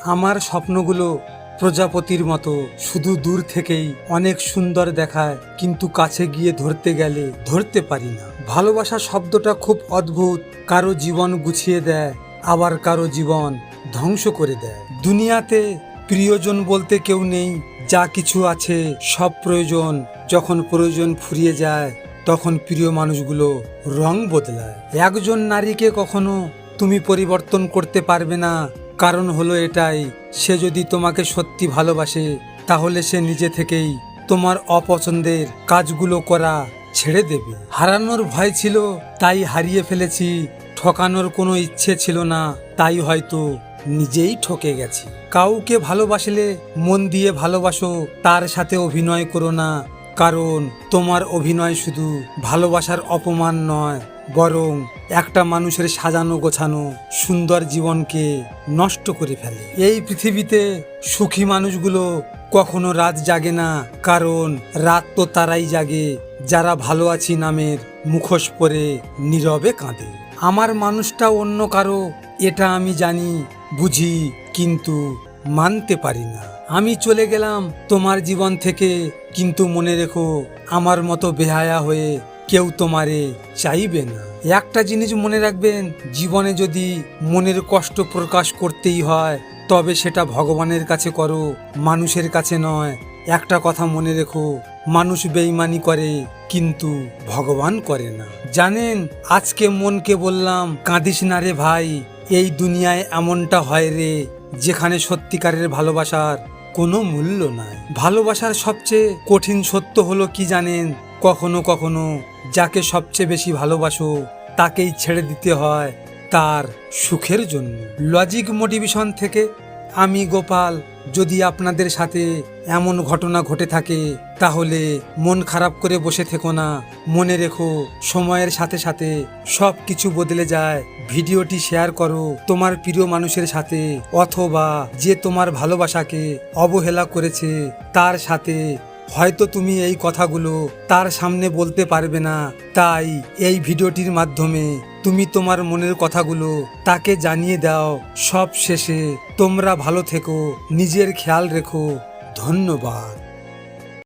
আমার স্বপ্নগুলো প্রজাপতির মতো শুধু দূর থেকেই অনেক সুন্দর দেখায়, কিন্তু কাছে গিয়ে ধরতে গেলে ধরতে পারি না। ভালোবাসা শব্দটা খুব অদ্ভুত, কারো জীবন গুছিয়ে দেয়, আবার কারো জীবন ধ্বংস করে দেয়। দুনিয়াতে প্রিয়জন বলতে কেউ নেই, যা কিছু আছে সব প্রয়োজন। যখন প্রয়োজন ফুরিয়ে যায় তখন প্রিয় মানুষগুলো রং বদলায়। একজন নারীকে কখনো তুমি পরিবর্তন করতে পারবে না, কারণ হলো এটাই, সে যদি তোমাকে সত্যি ভালোবাসে তাহলে সে নিজে থেকেই তোমার অপছন্দের কাজগুলো করা ছেড়ে দেবে। হারানোর ভয় ছিল তাই হারিয়ে ফেলেছি, ঠকানোর কোনো ইচ্ছে ছিল না তাই হয়তো নিজেই ঠকে গেছি। কাউকে ভালোবাসলে মন দিয়ে ভালোবাসো, তার সাথে অভিনয় করো না, কারণ তোমার অভিনয় শুধু ভালোবাসার অপমান নয়, বরং একটা মানুষের সাজানো গোছানো সুন্দর জীবনকে নষ্ট করে ফেলে। এই পৃথিবীতে সুখী মানুষগুলো কখনো রাত জাগে না, কারণ রাত তো তারাই জাগে যারা ভালো আছি নামের মুখোশ পরে নীরবে কাঁদে। আমার মানুষটা অন্য কারো, এটা আমি জানি বুঝি, কিন্তু মানতে পারি না। আমি চলে গেলাম তোমার জীবন থেকে, কিন্তু মনে রেখো আমার মতো বেহায়া হয়ে কেউ তোমারে চাইবে না। একটা জিনিস মনে রাখবেন, জীবনে যদি মনের কষ্ট প্রকাশ করতেই হয় তবে সেটা ভগবানের কাছে করো, মানুষের কাছে নয়। একটা কথা মনে রেখো, মানুষ বেইমানি করে কিন্তু ভগবান করে না। জানেন, আজকে মনকে বললাম কাঁদিস না রে ভাই, এই দুনিয়ায় এমনটা হয় রে যেখানে সত্যিকারের ভালোবাসার কোনো মূল্য নাই। ভালোবাসার সবচেয়ে কঠিন সত্য হলো কি জানেন, কখনো কখনো যাকে সবচেয়ে বেশি ভালোবাসো তাকেই ছেড়ে দিতে হয় তার সুখের জন্য। লজিক মোটিভেশন থেকে আমি গোপাল। যদি আপনাদের সাথে এমন ঘটনা ঘটে থাকে তাহলে মন খারাপ করে বসে থেকো না, মনে রেখো সময়ের সাথে সাথে সব কিছু বদলে যায়। ভিডিওটি শেয়ার করো তোমার প্রিয় মানুষের সাথে, অথবা যে তোমার ভালোবাসাকে অবহেলা করেছে তার সাথে। হয়তো তুমি এই কথাগুলো তার সামনে বলতে পারবে না, তাই এই ভিডিওটির মাধ্যমে তুমি তোমার মনের কথাগুলো তাকে জানিয়ে দাও। সব শেষে তোমরা ভালো থেকো, নিজের খেয়াল রেখো। ধন্যবাদ।